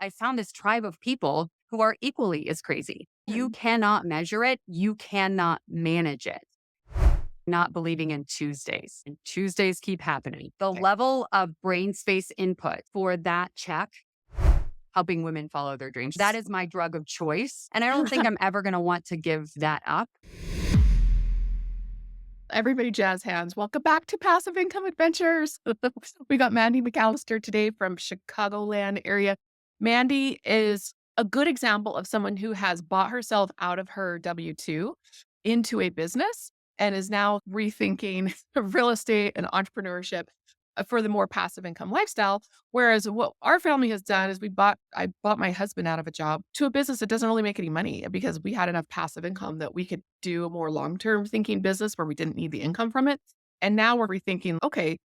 I found this tribe of people who are equally as crazy. You cannot measure it. You cannot manage it. Not believing in Tuesdays, and Tuesdays keep happening. The Okay. level of brain space input for that check, helping women follow their dreams, that is my drug of choice. And I don't think I'm ever going to want to give that up. Everybody jazz hands. Welcome back to Passive Income Adventures. We got Mandy McAllister today from Chicagoland area. Mandy is a good example of someone who has bought herself out of her W-2 into a business and is now rethinking real estate and entrepreneurship for the more passive income lifestyle. Whereas what our family has done is I bought my husband out of a job to a business that doesn't really make any money because we had enough passive income that we could do a more long-term thinking business where we didn't need the income from it. And now we're rethinking, okay,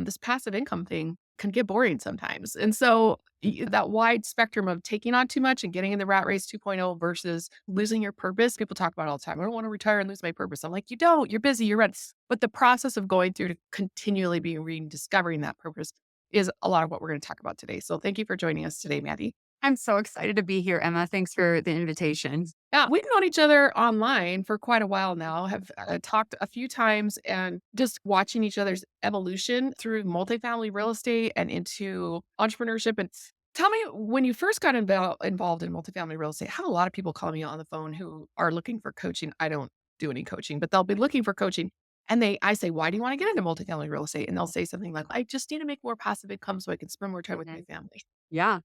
this passive income thing can get boring sometimes. And so that wide spectrum of taking on too much and getting in the rat race 2.0 versus losing your purpose. People talk about it all the time. I don't want to retire and lose my purpose. I'm like, you don't, you're busy, you're ready. But the process of going through to continually be rediscovering that purpose is a lot of what we're going to talk about today. So thank you for joining us today, Mandy. I'm so excited to be here, Emma. Thanks for the invitation. Yeah, we've known each other online for quite a while now, have talked a few times and just watching each other's evolution through multifamily real estate and into entrepreneurship. And tell me, when you first got involved in multifamily real estate, I have a lot of people call me on the phone who are looking for coaching. I don't do any coaching, but they'll be looking for coaching. And I say, why do you want to get into multifamily real estate? And they'll say something like, I just need to make more passive income so I can spend more time with my Mhm. family. Yeah.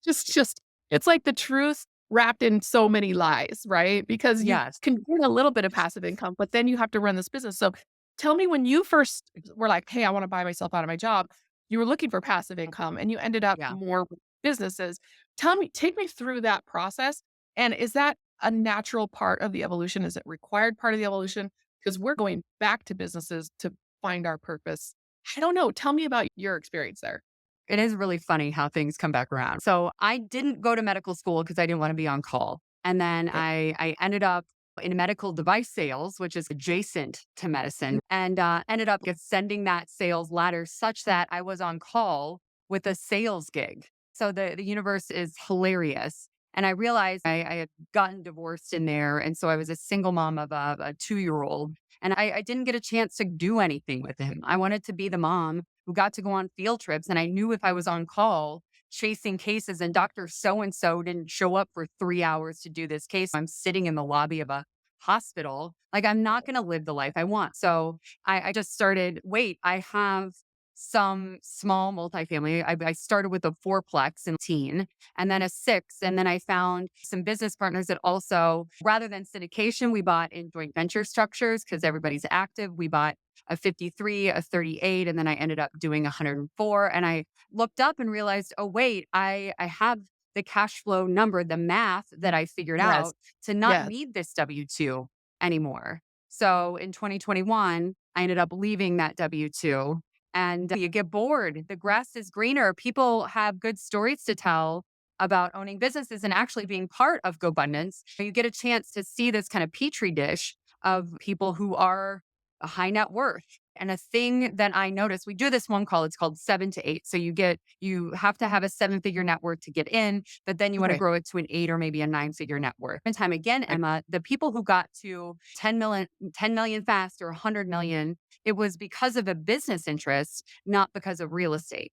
Just it's like the truth wrapped in so many lies, right? Because you Yes. can get a little bit of passive income, but then you have to run this business. So tell me, when you first were like, "Hey, I want to buy myself out of my job," you were looking for passive income and you ended up Yeah. more with businesses. Take me through that process. And is that a natural part of the evolution? Is it required part of the evolution? Because we're going back to businesses to find our purpose. I don't know. Tell me about your experience there. It is really funny how things come back around. So I didn't go to medical school because I didn't want to be on call. And then Okay. I ended up in medical device sales, which is adjacent to medicine, and ended up ascending that sales ladder such that I was on call with a sales gig. So the universe is hilarious. And I realized I had gotten divorced in there. And so I was a single mom of a 2-year-old. And I didn't get a chance to do anything with him. I wanted to be the mom who got to go on field trips. And I knew if I was on call chasing cases and Dr. So and so didn't show up for 3 hours to do this case, I'm sitting in the lobby of a hospital. Like, I'm not going to live the life I want. So I just started, wait, I have some small multifamily. I started with a fourplex in teen and then a six. And then I found some business partners that also, rather than syndication, we bought in joint venture structures because everybody's active. We bought a 53, a 38, and then I ended up doing 104. And I looked up and realized, oh, wait, I have the cash flow number, the math that I figured Yes. out to not Yes. need this W-2 anymore. So in 2021, I ended up leaving that W-2 and you get bored. The grass is greener. People have good stories to tell about owning businesses and actually being part of GoBundance. You get a chance to see this kind of petri dish of people who are a high net worth. And a thing that I noticed, we do this one call, it's called 7 to 8. So you have to have a 7-figure net worth to get in, but then you want to Okay. grow it to an 8 or maybe a 9-figure net worth. And time again, Right. Emma, the people who got to 10 million fast or 100 million, it was because of a business interest, not because of real estate.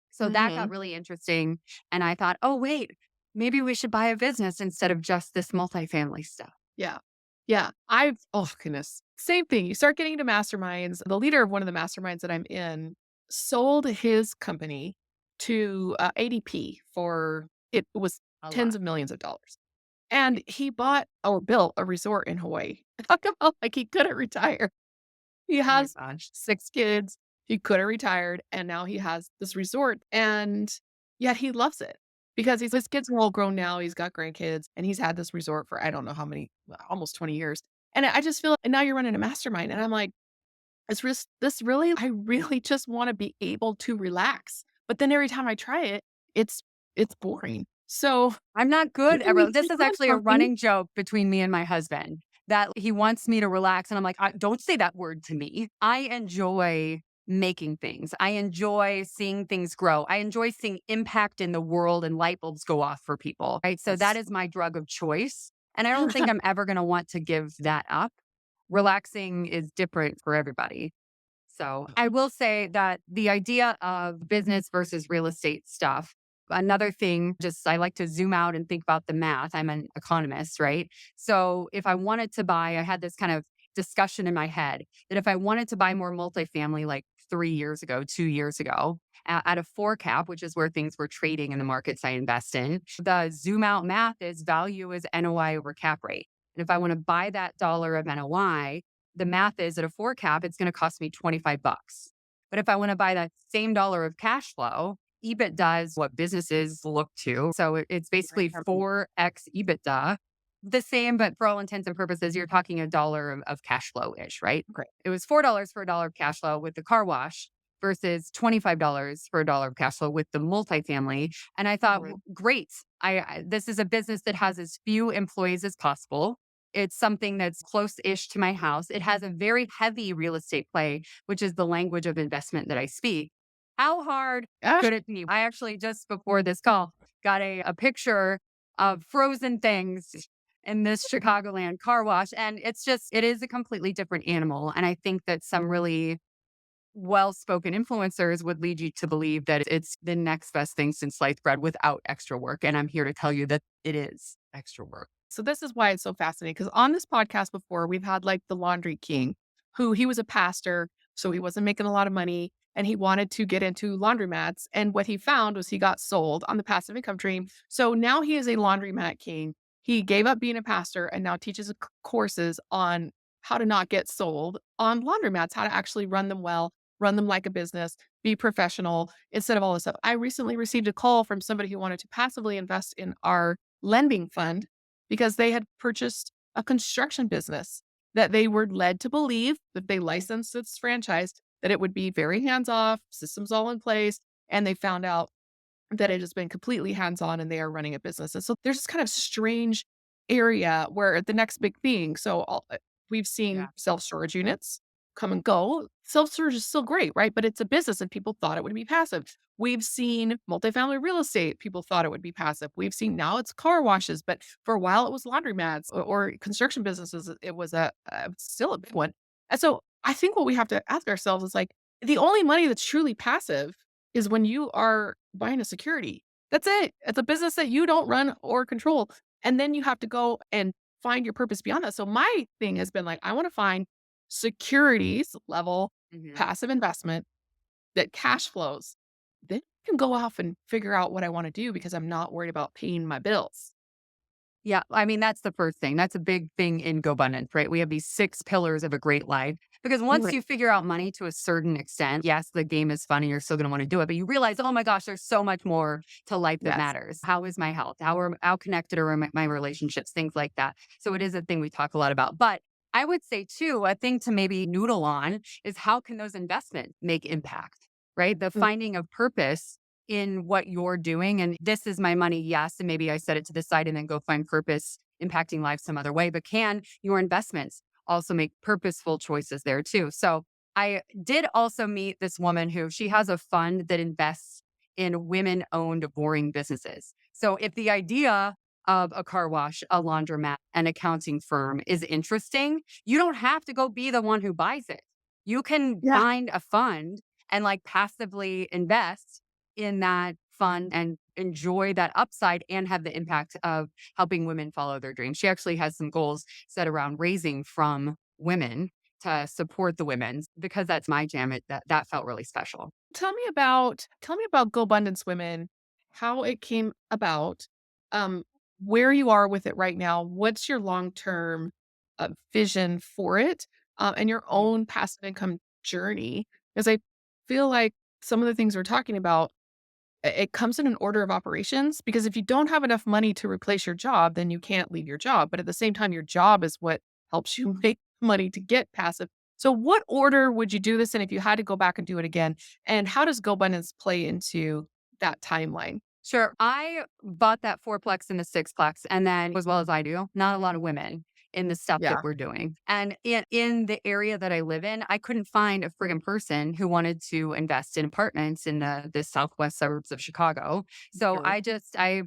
So that got Mhm. really interesting. And I thought, oh, wait, maybe we should buy a business instead of just this multifamily stuff. Yeah. Yeah. Oh goodness. Same thing. You start getting into masterminds. The leader of one of the masterminds that I'm in sold his company to ADP for it was A tens lot. of millions of dollars. And he bought or built a resort in Hawaii. Talk about like he couldn't retire. He Oh my has gosh. 6 kids. He could have retired, and now he has this resort, and yet he loves it because his kids are all grown now, he's got grandkids, and he's had this resort for I don't know how many, almost 20 years, and I just feel and now you're running a mastermind, and I'm like, this really I really just wanna be able to relax, but then every time I try it, it's it's boring. So, I'm not good giving at me this tips is on actually a something. running joke between me and my husband that he wants me to relax. And I'm like, don't say that word to me. I enjoy making things. I enjoy seeing things grow. I enjoy seeing impact in the world and light bulbs go off for people, right? So that Yes. is my drug of choice. And I don't think I'm ever going to want to give that up. Relaxing is different for everybody. So I will say that the idea of business versus real estate stuff, another thing, just I like to zoom out and think about the math. I'm an economist, right? So if I wanted to buy, I had this kind of discussion in my head that if I wanted to buy more multifamily like 3 years ago, 2 years ago, at a four cap, which is where things were trading in the markets I invest in, the zoom out math is value is NOI over cap rate. And if I want to buy that dollar of NOI, the math is at a four cap, it's going to cost me 25 bucks. But if I want to buy that same dollar of cash flow, EBITDA is what businesses look to. So it's basically Right. 4x EBITDA. The same, but for all intents and purposes, you're talking a dollar of cash flow ish, right? Great. It was $4 for a dollar of cash flow with the car wash versus $25 for a dollar of cash flow with the multifamily. And I thought, Right. Great. This is a business that has as few employees as possible. It's something that's close-ish to my house. It has a very heavy real estate play, which is the language of investment that I speak. How hard Gosh. could it be? I actually just before this call got a picture of frozen things in this Chicagoland car wash. And it is a completely different animal. And I think that some really well spoken influencers would lead you to believe that it's the next best thing since sliced bread without extra work. And I'm here to tell you that it is extra work. So this is why it's so fascinating because on this podcast before, we've had like the laundry king who he was a pastor, so he wasn't making a lot of money and he wanted to get into laundromats. And what he found was he got sold on the passive income dream. So now he is a laundromat king. He gave up being a pastor and now teaches courses on how to not get sold on laundromats, how to actually run them well, run them like a business, be professional instead of all this stuff. I recently received a call from somebody who wanted to passively invest in our lending fund because they had purchased a construction business that they were led to believe that they licensed its franchise, that it would be very hands off, systems all in place. And they found out that it has been completely hands on and they are running a business. And so there's this kind of strange area where the next big thing. We've seen Yeah. self storage units come and go. Self storage is still great, right? But it's a business and people thought it would be passive. We've seen multifamily real estate. People thought it would be passive. We've seen now it's car washes, but for a while it was laundromats or construction businesses. It was still a big one. And so I think what we have to ask ourselves is like the only money that's truly passive is when you are buying a security. That's it. It's a business that you don't run or control. And then you have to go and find your purpose beyond that. So my thing has been like, I want to find securities level Mhm. passive investment that cash flows. Then I can go off and figure out what I want to do because I'm not worried about paying my bills. Yeah, I mean, that's the first thing. That's a big thing in GoBundance, right? We have these 6 pillars of a great life. Because once Right. you figure out money to a certain extent, yes, the game is fun and you're still going to want to do it, but you realize, oh my gosh, there's so much more to life that Yes. matters. How is my health? How connected are my relationships? Things like that. So it is a thing we talk a lot about. But I would say too, a thing to maybe noodle on is how can those investments make impact, right? The Mm. finding of purpose in what you're doing. And this is my money, yes. And maybe I set it to the side and then go find purpose impacting life some other way. But can your investments also make purposeful choices there too? So I did also meet this woman who she has a fund that invests in women owned boring businesses. So if the idea of a car wash, a laundromat, an accounting firm is interesting, you don't have to go be the one who buys it. You can Yeah. find a fund and like passively invest in that fund and enjoy that upside and have the impact of helping women follow their dreams. She actually has some goals set around raising from women to support the women because that's my jam. That felt really special. Tell me about GoBundance Women, how it came about, um, where you are with it right now. What's your long-term vision for it, and your own passive income journey? Because I feel like some of the things we're talking about, it comes in an order of operations. Because if you don't have enough money to replace your job, then you can't leave your job. But at the same time, your job is what helps you make money to get passive. So, what order would you do this in if you had to go back and do it again? And how does GoBundance play into that timeline? Sure. I bought that fourplex and the sixplex, and then, as well as I do, not a lot of women in the stuff that Yeah. we're doing. And in the area that I live in, I couldn't find a friggin' person who wanted to invest in apartments in the southwest suburbs of Chicago. So Sure. I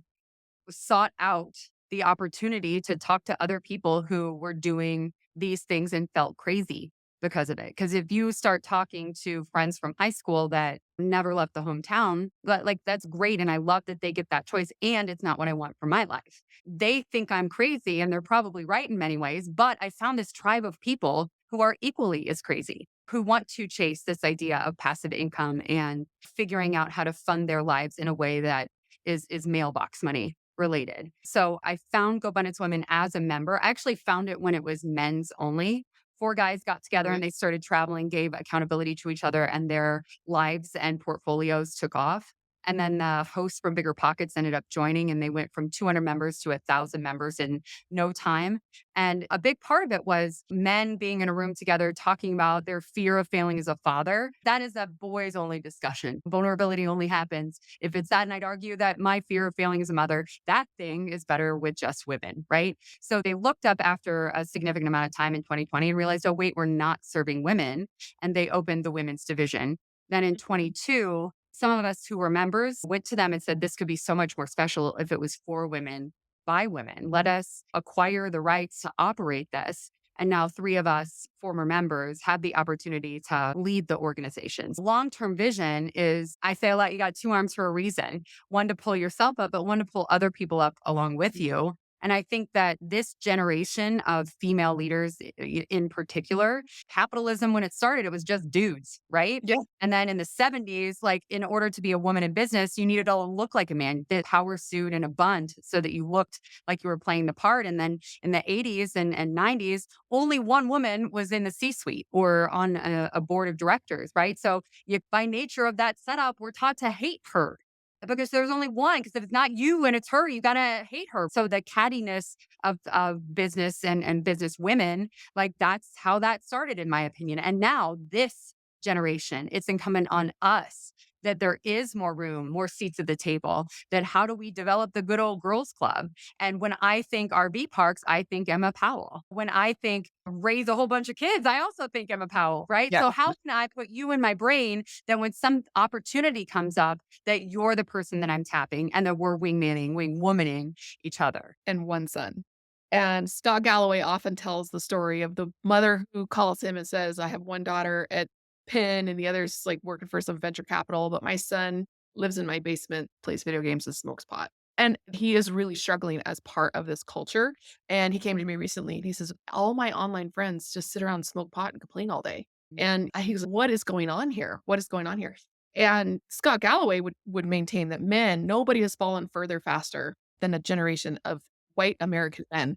sought out the opportunity to talk to other people who were doing these things and felt crazy because of it. Because if you start talking to friends from high school that never left the hometown, like that's great. And I love that they get that choice. And it's not what I want for my life. They think I'm crazy and they're probably right in many ways. But I found this tribe of people who are equally as crazy, who want to chase this idea of passive income and figuring out how to fund their lives in a way that is mailbox money related. So I found GoBundance Women as a member. I actually found it when it was men's only. Four guys got together and Right. they started traveling, gave accountability to each other, and their lives and portfolios took off. And then the hosts from Bigger Pockets ended up joining, and they went from 200 members to 1,000 members in no time. And a big part of it was men being in a room together talking about their fear of failing as a father. That is a boys only discussion. Vulnerability only happens if it's that. And I'd argue that my fear of failing as a mother, that thing is better with just women, right? So they looked up after a significant amount of time in 2020 and realized, oh, wait, we're not serving women. And they opened the women's division. Then in Mhm. 22, some of us who were members went to them and said, this could be so much more special if it was for women by women. Let us acquire the rights to operate this. And now three of us former members have the opportunity to lead the organizations. Long-term vision is I say a lot, you got two arms for a reason. One to pull yourself up, but one to pull other people up along with you. And I think that this generation of female leaders in particular, capitalism, when it started, it was just dudes, right? Yeah. And then in the 70s, like in order to be a woman in business, you needed to look like a man, the power suit and a bund so that you looked like you were playing the part. And then in the 80s and 90s, only one woman was in the C suite or on a board of directors, right? So you, by nature of that setup, we're taught to hate her because there's only one. Because if it's not you and it's her, you gotta hate her. So the cattiness of business and business women, like that's how that started, in my opinion. And now this generation, it's incumbent on us that there is more room, more seats at the table, that how do we develop the good old girls club? And when I think RV parks, I think Emma Powell. When I think raise a whole bunch of kids, I also think Emma Powell, right? Yeah. So how can I put you in my brain that when some opportunity comes up, that you're the person that I'm tapping and that we're wingmanning, wing womaning each other? And one son. And Scott Galloway often tells the story of the mother who calls him and says, I have one daughter at Penn and the other's like working for some venture capital, but my son lives in my basement, plays video games, and smokes pot. And he is really struggling as part of this culture. And he came to me recently and he says, all my online friends just sit around and smoke pot and complain all day. And he goes, what is going on here? What is going on here? And Scott Galloway would maintain that men, nobody has fallen further faster than a generation of white American men.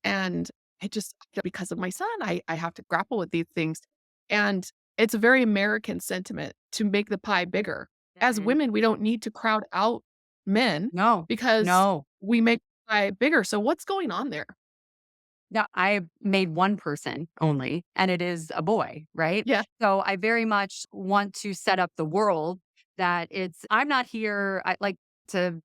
And I just, because of my son, I have to grapple with these things. And it's a very American sentiment to make the pie bigger. As Mhm. women, we don't need to crowd out men No, because no. we make the pie bigger. So what's going on there? Yeah, I made one person only, and it is a boy, right? Yeah. So I very much want to set up the world that I'm not here, I like to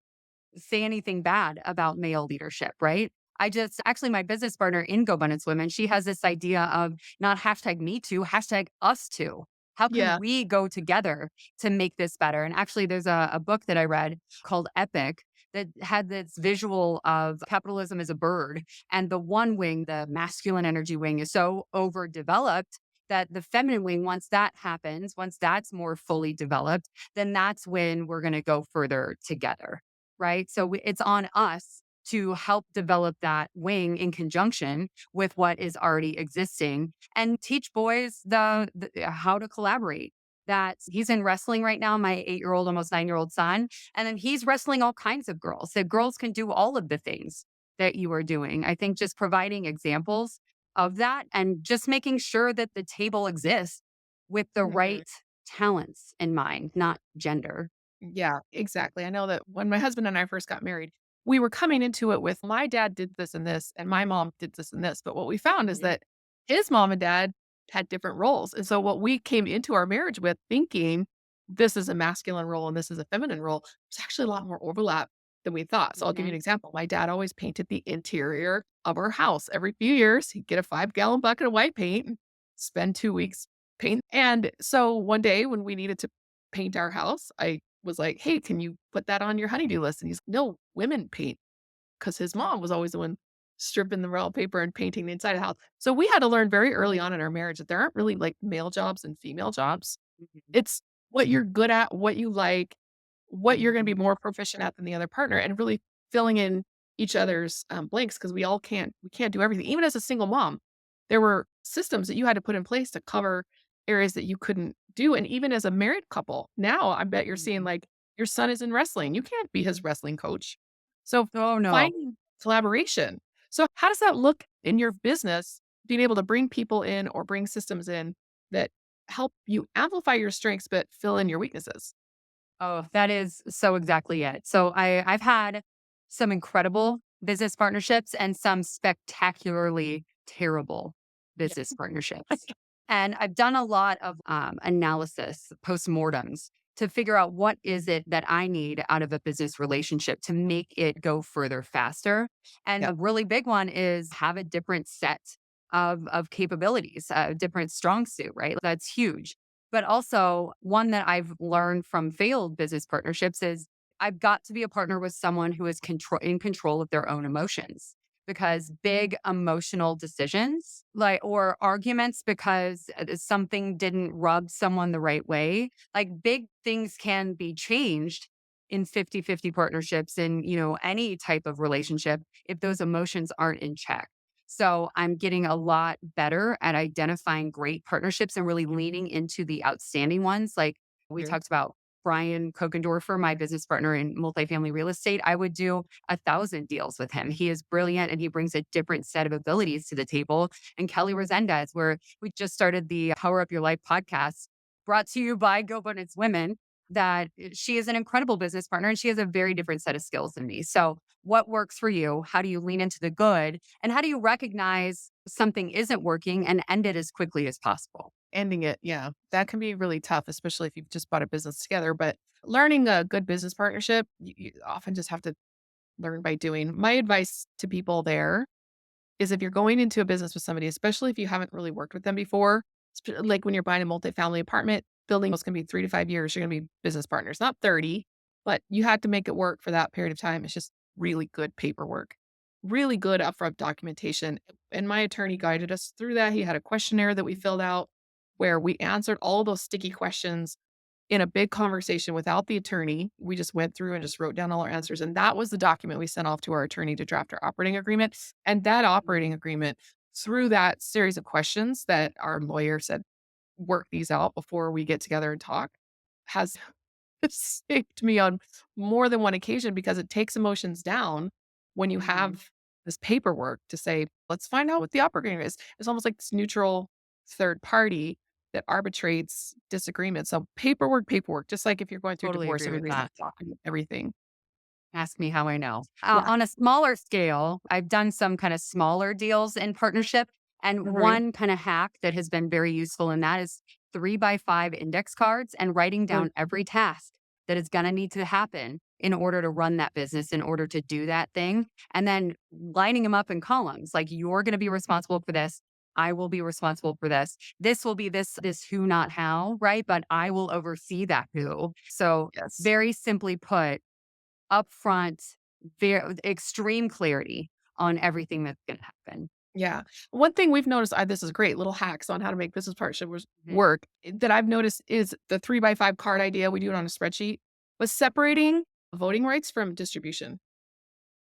say anything bad about male leadership, right? I just actually my business partner in GoBundance Women, she has this idea of not hashtag me too, hashtag us too. How can Yeah. we go together to make this better? And actually, there's a book that I read called Epic that had this visual of capitalism as a bird. And the one wing, the masculine energy wing, is so overdeveloped that the feminine wing, once that happens, once that's more fully developed, then that's when we're going to go further together, right? So it's on us to help develop that wing in conjunction with what is already existing and teach boys the how to collaborate. That he's in wrestling right now, my 8-year-old, almost 9-year-old son, and then he's wrestling all kinds of girls. That girls can do all of the things that you are doing. I think just providing examples of that and just making sure that the table exists with the Mhm. right talents in mind, not gender. Yeah, exactly. I know that when my husband and I first got married, we were coming into it with my dad did this and this, and my mom did this and this. But what we found is that his mom and dad had different roles. And so what we came into our marriage with thinking this is a masculine role and this is a feminine role, there's actually a lot more overlap than we thought. So I'll give you an Mhm. example. My dad always painted the interior of our house. Every few years, he'd get a 5-gallon bucket of white paint and spend 2 weeks paint. And so one day when we needed to paint our house, I was like, "Hey, can you put that on your honeydew list?" And he's, "No, women paint." Because his mom was always the one stripping the raw paper and painting the inside of the house. So we had to learn very early on in our marriage that there aren't really like male jobs and female jobs. Mhm. It's what you're good at, what you like, what you're gonna be Mhm. more proficient at than the other partner, and really filling in each other's, blanks because we can't do everything. Even as a single mom, there were systems that you had to put in place to cover areas that you couldn't do, and even as a married couple, now I bet you're seeing, Mhm. like, your son is in wrestling, you can't be his wrestling coach. So, Oh, no. finding collaboration. So, how does that look in your business, being able to bring people in or bring systems in that help you amplify your strengths, but fill in your weaknesses? Oh, that is so exactly it. So I've had some incredible business partnerships and some spectacularly terrible Yeah. business partnerships. And I've done a lot of analysis, postmortems to figure out what is it that I need out of a business relationship to make it go further faster. And Yeah. a really big one is have a different set of capabilities, a different strong suit, right? That's huge. But also, one that I've learned from failed business partnerships is I've got to be a partner with someone who is in control of their own emotions because big emotional decisions like or arguments because something didn't rub someone the right way, like big things can be changed in 50-50 partnerships in, any type of relationship if those emotions aren't in check. So I'm getting a lot better at identifying great partnerships and really leaning into the outstanding ones. Like we Mhm. talked about Brian Kokendorfer, my business partner in multifamily real estate. I would do 1,000 deals with him. He is brilliant and he brings a different set of abilities to the table. And Kelly Resendez, where we just started the Power Up Your Life podcast, brought to you by GoBundance Women, that she is an incredible business partner and she has a very different set of skills than me. So what works for you? How do you lean into the good? And how do you recognize something isn't working and end it as quickly as possible? Ending it, yeah. That can be really tough, especially if you've just bought a business together. But learning a good business partnership, you often just have to learn by doing. My advice to people there is if you're going into a business with somebody, especially if you haven't really worked with them before, like when you're buying a multifamily apartment building, it's going to be 3 to 5 years. You're going to be business partners, not 30, but you had to make it work for that period of time. It's just really good paperwork, really good upfront documentation. And my attorney guided us through that. He had a questionnaire that we filled out where we answered all those sticky questions in a big conversation without the attorney. We just went through and just wrote down all our answers, and that was the document we sent off to our attorney to draft our operating agreement, and that operating agreement, through that series of questions that our lawyer said, "Work these out before we get together and talk," has saved me on more than one occasion because it takes emotions down when you Mhm. have this paperwork to say, "Let's find out what the operating agreement is." It's almost like this neutral third party that arbitrates disagreements. So paperwork, just like if you're going through Totally divorce, agree with everybody has that. to document everything. Ask me how I know. Yeah. On a smaller scale, I've done some kind of smaller deals in partnership. And Mhm. one kind of hack that has been very useful in that is 3 by 5 index cards and writing Mm. down every task that is going to need to happen in order to run that business, in order to do that thing. And then lining them up in columns like you're going to be responsible for this. I will be responsible for this. This will be this who, not how, right? But I will oversee that who. So, Yes. very simply put, upfront, very extreme clarity on everything that's gonna happen. Yeah. One thing we've noticed, this is great, little hacks on how to make business Mhm. work that I've noticed is the 3 by 5 card idea. We do it on a spreadsheet, was separating voting rights from distribution.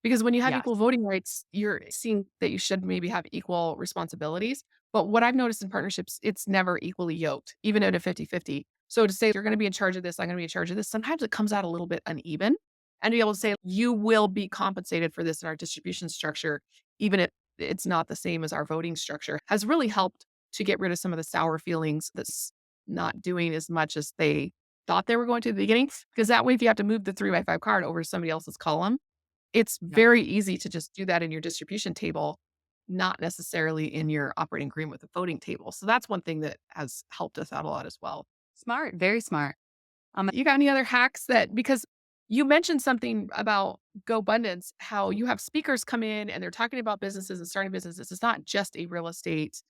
Because when you have equal Yes. voting rights, you're seeing that you should maybe have equal responsibilities. But what I've noticed in partnerships, it's never equally yoked, even at a 50-50. So to say you're going to be in charge of this, I'm going to be in charge of this, sometimes it comes out a little bit uneven. And to be able to say, you will be compensated for this in our distribution structure, even if it's not the same as our voting structure, has really helped to get rid of some of the sour feelings that's not doing as much as they thought they were going to at the beginning. Because that way, if you have to move the 3 by 5 card over to somebody else's column, it's Yep. very easy to just do that in your distribution table, not necessarily in your operating agreement with the voting table. So that's one thing that has helped us out a lot as well. Smart, very smart. You got any other hacks that because You mentioned something about GoBundance, how you have speakers come in and they're talking about businesses and starting businesses. It's not just a real estate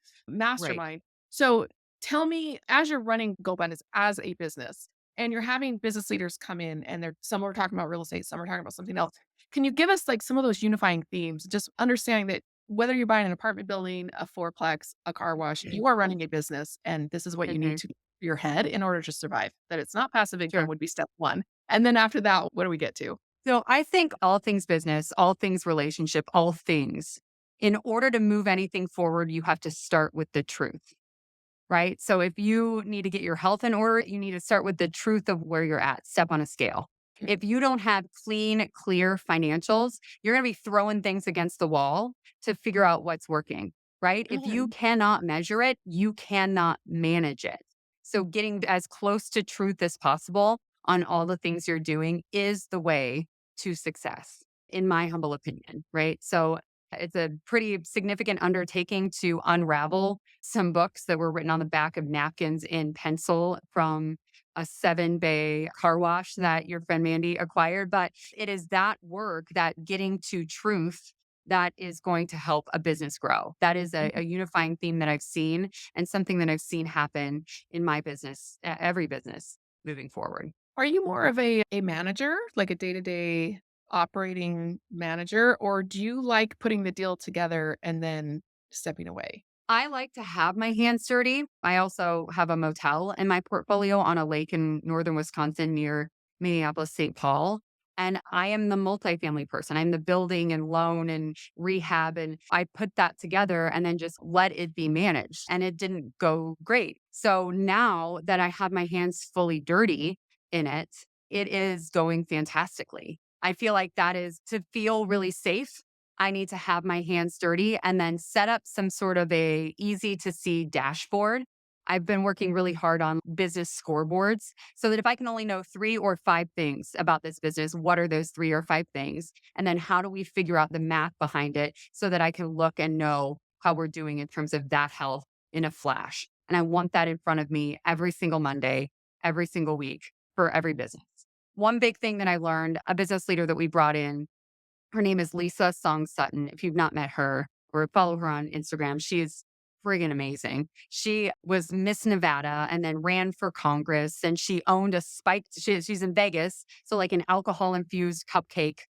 Right. mastermind. So tell me, as you're running GoBundance as a business and you're having business leaders come in and they're some are talking about real estate, some are talking about something else. Can you give us like some of those unifying themes? Just understanding that whether you're buying an apartment building, a fourplex, a car wash, you are running a business and this is what you need Mhm. to do for your head in order to survive. That it's not passive income Sure. would be step one, and then after that, what do we get to? So I think all things business, all things relationship, all things, in order to move anything forward, you have to start with the truth. Right? So if you need to get your health in order, you need to start with the truth of where you're at, step on a scale. If you don't have clean, clear financials, you're going to be throwing things against the wall to figure out what's working, right? If you Mhm. cannot measure it, you cannot manage it. So getting as close to truth as possible on all the things you're doing is the way to success, in my humble opinion, right? So it's a pretty significant undertaking to unravel some books that were written on the back of napkins in pencil from a 7 bay car wash that your friend Mandy acquired. But it is that work, that getting to truth, that is going to help a business grow. That is a unifying theme that I've seen and something that I've seen happen in my business, every business moving forward. Are you more of a manager, like a day-to-day operating manager, or do you like putting the deal together and then stepping away? I like to have my hands dirty. I also have a motel in my portfolio on a lake in northern Wisconsin near Minneapolis, St. Paul. And I am the multifamily person. I'm the building and loan and rehab. And I put that together and then just let it be managed. And it didn't go great. So now that I have my hands fully dirty in it, it is going fantastically. I feel like that is to feel really safe. I need to have my hands dirty and then set up some sort of a easy to see dashboard. I've been working really hard on business scoreboards so that if I can only know 3 or 5 things about this business, what are those 3 or 5 things? And then how do we figure out the math behind it so that I can look and know how we're doing in terms of that health in a flash. And I want that in front of me every single Monday, every single week for every business. One big thing that I learned, a business leader that we brought in, her name is Lisa Song Sutton. If you've not met her or follow her on Instagram, she is friggin' amazing. She was Miss Nevada and then ran for Congress, and she owned a she's in Vegas. So like an alcohol infused cupcake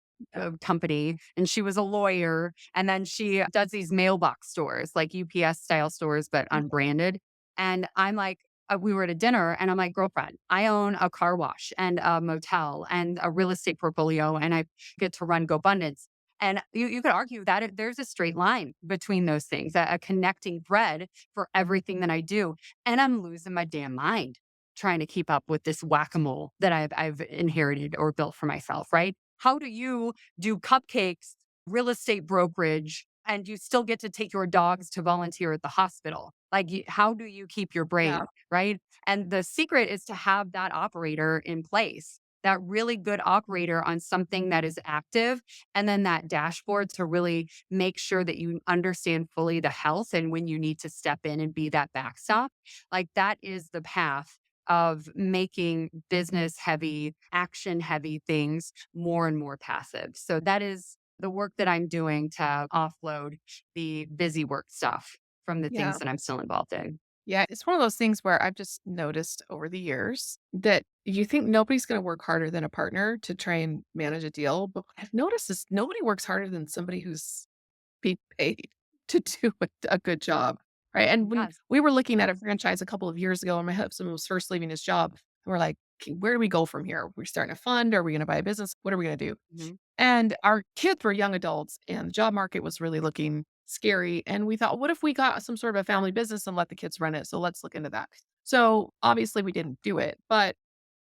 company. And she was a lawyer. And then she does these mailbox stores, like UPS style stores, but unbranded. And I'm like, we were at a dinner and I'm like, girlfriend, I own a car wash and a motel and a real estate portfolio, and I get to run GoBundance. And you could argue that there's a straight line between those things, a connecting thread for everything that I do. And I'm losing my damn mind trying to keep up with this whack-a-mole that I've inherited or built for myself, right? How do you do cupcakes, real estate brokerage, and you still get to take your dogs to volunteer at the hospital? Like, how do you keep your Yeah. brain, right? And the secret is to have that operator in place, that really good operator on something that is active, and then that dashboard to really make sure that you understand fully the health and when you need to step in and be that backstop. Like, that is the path of making business heavy, action heavy things more and more passive. So that is the work that I'm doing to offload the busy work stuff from the things Yeah. that I'm still involved in. Yeah, it's one of those things where I've just noticed over the years that you think nobody's gonna work harder than a partner to try and manage a deal, but what I've noticed is nobody works harder than somebody who's being paid to do a good job, right? And when Yes. we were looking at a franchise a couple of years ago and my husband was first leaving his job, and we're like, "Okay, where do we go from here? We're starting a fund? Are we gonna buy a business? What are we gonna do?" Mhm. And our kids were young adults and the job market was really looking scary. And we thought, what if we got some sort of a family business and let the kids run it? So let's look into that. So obviously we didn't do it, but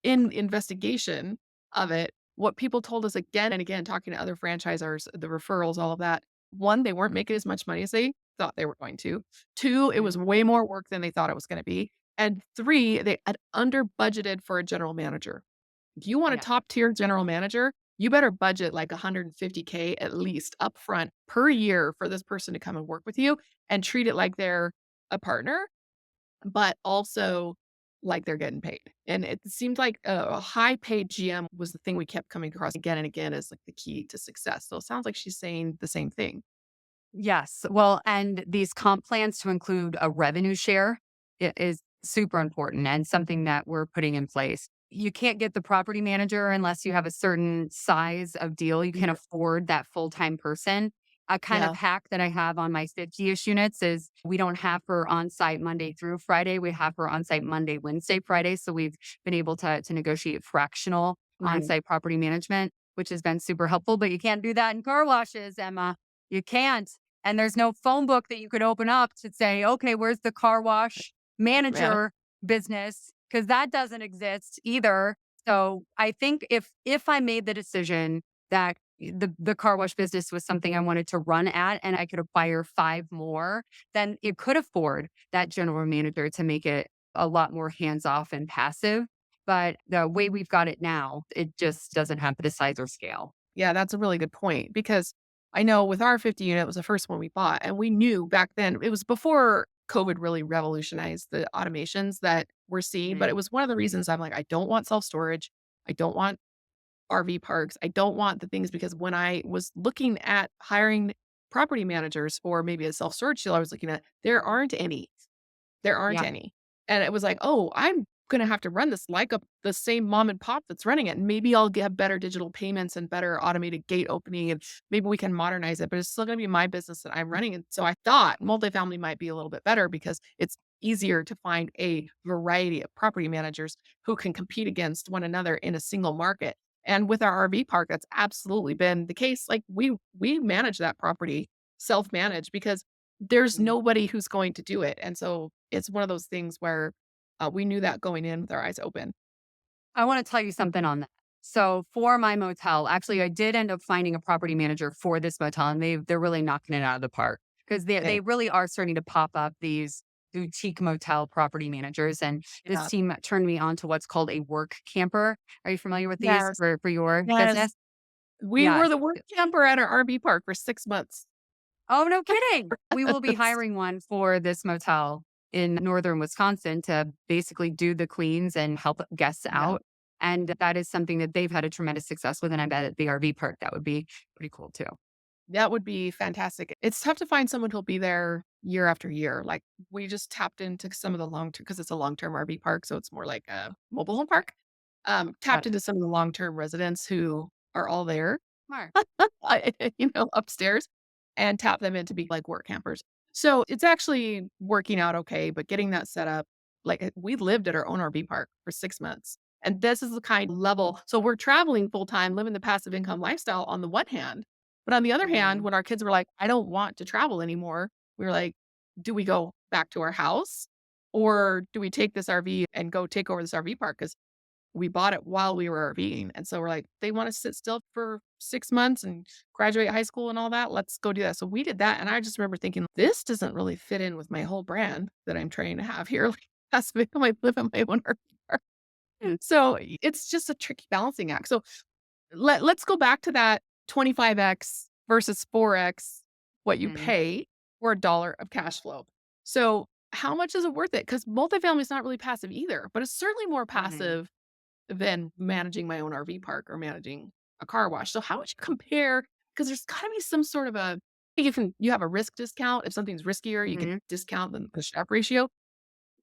in investigation of it, what people told us again and again, talking to other franchisors, the referrals, all of that. One, they weren't making as much money as they thought they were going to. Two, it Mhm. was way more work than they thought it was going to be. And three, they had under budgeted for a general manager. If you want a Yeah. top tier general manager, you better budget like 150K at least upfront per year for this person to come and work with you and treat it like they're a partner, but also like they're getting paid. And it seemed like a high paid GM was the thing we kept coming across again and again as like the key to success. So it sounds like she's saying the same thing. Yes. Well, and these comp plans to include a revenue share is super important and something that we're putting in place. You can't get the property manager unless you have a certain size of deal. You can Yeah. afford that full time person. A kind of Yeah. hack that I have on my 50-ish units is we don't have her on site Monday through Friday. We have her on site Monday, Wednesday, Friday. So we've been able to negotiate fractional on Right. site property management, which has been super helpful. But you can't do that in car washes, Emma. You can't. And there's no phone book that you could open up to say, okay, where's the car wash Yeah. manager business? Because that doesn't exist either. So I think if I made the decision that the car wash business was something I wanted to run at and I could acquire five more, then it could afford that general manager to make it a lot more hands off and passive. But the way we've got it now, it just doesn't have the size or scale. Yeah, that's a really good point because I know with our 50 unit, it was the first one we bought. And we knew back then, it was before COVID really revolutionized the automations that we're seeing. But it Mhm. was one of the reasons I'm like, I don't want self storage. I don't want RV parks. I don't want the things because when I was looking at hiring property managers for maybe a self storage deal, I was looking at there aren't any. There aren't Yeah. any. And it was like, "Oh, I'm gonna have to run this like the same mom and pop that's running it. And maybe I'll get better digital payments and better automated gate opening, and maybe we can modernize it, but it's still gonna be my business that I'm running." And so I thought multifamily might be a little bit better because it's easier to find a variety of property managers who can compete against one another in a single market. And with our RV park, that's absolutely been the case. Like we manage that property, self-manage because there's Mhm. nobody who's going to do it, and so it's one of those things where, we knew that going in with our eyes open. I want to tell you something on that. So for my motel, actually, I did end up finding a property manager for this motel, and they're really knocking it out of the park because they Okay. really are starting to pop up these boutique motel property managers. And this Yeah. team turned me on to what's called a work camper. Are you familiar with these Yes. for your Yes. business? We Yeah. were the work camper at our RV park for 6 months. Oh, no kidding. We will be hiring one for this motel in northern Wisconsin to basically do the cleans and help guests Yeah. out. And that is something that they've had a tremendous success with. And I bet at the RV park, that would be pretty cool too. That would be fantastic. It's tough to find someone who'll be there year after year. Like, we just tapped into some of the long term because it's a long-term RV park, so it's more like a mobile home park. Got Tapped it. into some of the long-term residents who are all there Smart. upstairs and tap them in to be like work campers. So it's actually working out okay, but getting that set up, like we lived at our own RV park for 6 months. And this is the kind of level. So we're traveling full time, living the passive income lifestyle on the one hand. But on the other hand, Mhm. when our kids were like, I don't want to travel anymore, we were like, do we go back to our house or do we take this RV and go take over this RV park? Because we bought it while we were RVing, and so we're like, "They wanna sit still for 6 months and graduate high school and all that, let's go do that." So we did that, and I just remember thinking, "This doesn't really fit in with my whole brand that I'm trying to have here." Like, has to become I live in my own RV park. So, it's just a tricky balancing act. So, let's go back to that 25x versus 4x what you Mhm. pay for a dollar of cash flow. So, how much is it worth it? Because multifamily is not really passive either, but it's certainly more Mhm. passive than managing my own RV park or managing a car wash. So how would you compare? Because there's gotta be some sort of a you have a risk discount. If something's riskier, you get Mhm. discount the Sharpe ratio.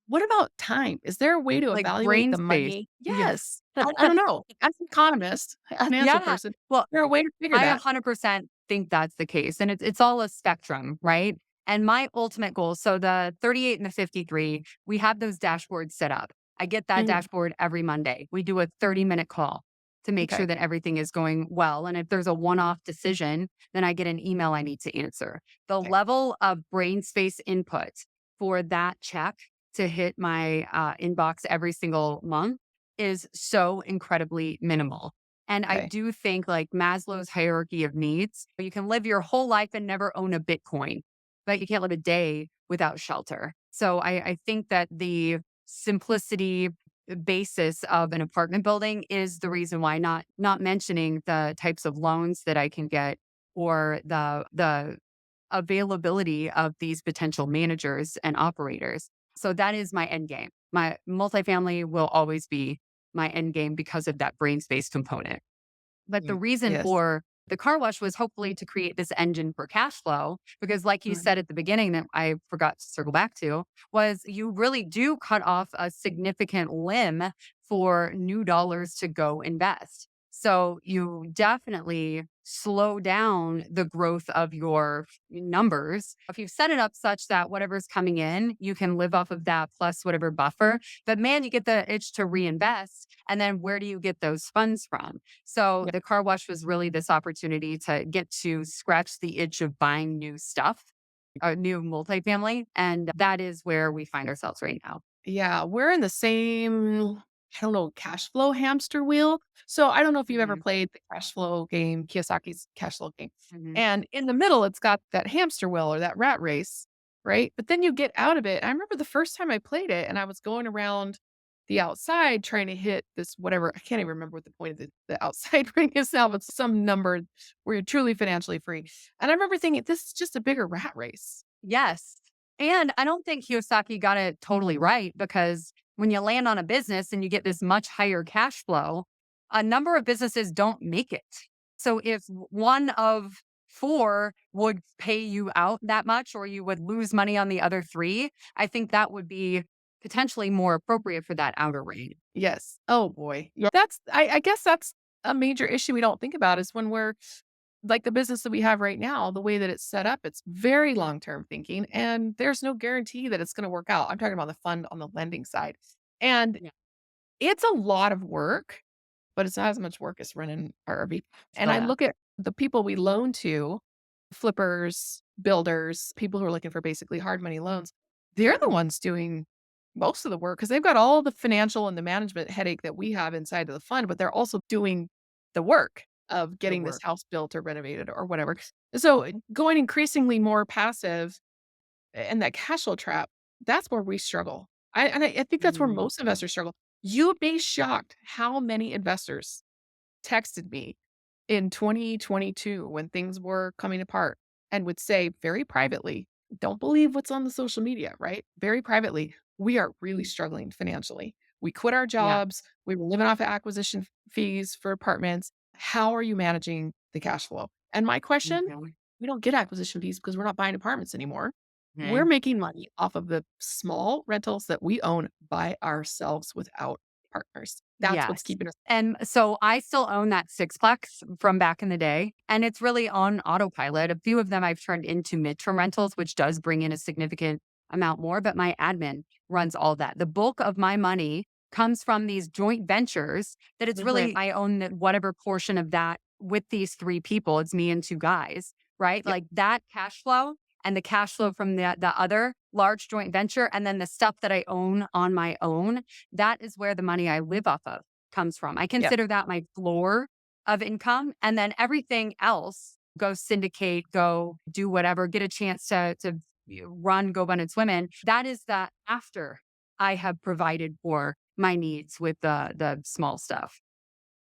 What about time? Is there a way to Like evaluate brain the space. money? Yeah. Yes. I don't know. As an economist, a financial Yeah. person, is Well, there a way to figure I that? 100% think that's the case, and it's all a spectrum, right? And my ultimate goal, so the 38 and the 53, we have those dashboards set up. I get that Mhm. dashboard every Monday. We do a 30-minute call to make sure Okay. that everything is going well, and if there's a one-off decision, then I get an email I need to answer. The Okay. level of brain space input for that check to hit my, inbox every single month is so incredibly minimal. And I Okay. do think like Maslow's hierarchy of needs, you can live your whole life and never own a Bitcoin, but you can't live a day without shelter. So I think that the simplicity basis of an apartment building is the reason why, not mentioning the types of loans that I can get or the availability of these potential managers and operators. So that is my end game. my multifamily will always be my end game because of that brain space component. But the Mm. reason Yes. for the car wash was hopefully to create this engine for cash flow. Because, like you Mhm. said at the beginning, that I forgot to circle back to, was you really do cut off a significant limb for new dollars to go invest. So you definitely slow down the growth of your numbers. If you set it up such that whatever's coming in, you can live off of that plus whatever buffer. But man, you get the itch to reinvest. And then where do you get those funds from? So Yeah. the car wash was really this opportunity to get to scratch the itch of buying new stuff, a new multifamily. And that is where we find ourselves right now. Yeah, we're in the same, I don't know, cash flow hamster wheel. So I don't know if you've ever Hmm. played the cash flow game, Kiyosaki's cash flow game. Hmm. And in the middle, it's got that hamster wheel or that rat race, right? But then you get out of it. I remember the first time I played it and I was going around the outside trying to hit this whatever. I can't even remember what the point of the outside ring is now, but some number where you're truly financially free. And I remember thinking, this is just a bigger rat race. Yes. And I don't think Kiyosaki got it totally right, because when you land on a business and you get this much higher cash flow, a number of businesses don't make it. So if one of four would pay you out that much, or you would lose money on the other three, I think that would be potentially more appropriate for that outer ring. Yes. Oh boy. Yeah. I guess that's a major issue we don't think about is when we're like the business that we have right now, the way that it's set up, it's very long-term thinking and there's no guarantee that it's going to work out. I'm talking about the fund on the lending side. And Yeah. it's a lot of work, but it's not as much work as running our RV. And Oh, I yeah. look at the people we loan to, flippers, builders, people who are looking for basically hard money loans. They're the ones doing most of the work because they've got all the financial and the management headache that we have inside of the fund, but they're also doing the work of The getting this work. house built or renovated or whatever. So going increasingly more passive and that cash flow trap, that's where we struggle. I think that's where Mm. most investors struggle. You'd be shocked how many investors texted me in 2022 when things were coming apart and would say very privately, don't believe what's on the social media, right? Very privately, we are really struggling financially. We quit our Yeah. jobs. We were living off of acquisition fees for apartments. How are you managing the cash flow? And my question, Okay. we don't get acquisition fees because we're not buying apartments anymore. We're Okay. making money off of the small rentals that we own by ourselves without partners. That's what's Yes. keeping us. And so I still own that sixplex from back in the day, and it's really on autopilot. A few of them I've turned into midterm rentals, which does bring in a significant amount more, but my admin runs all that. The bulk of my money comes from these joint ventures that it's really, Mhm. I own whatever portion of that with these three people. It's me and two guys, right? Yep. Like that cash flow and the cash flow from the other large joint venture, and then the stuff that I own on my own, that is where the money I live off of comes from. I Yep. consider that my floor of income. And then everything else, go syndicate, go do whatever, get a chance to run GoBundance Women. That is that after I have provided for my needs with the small stuff.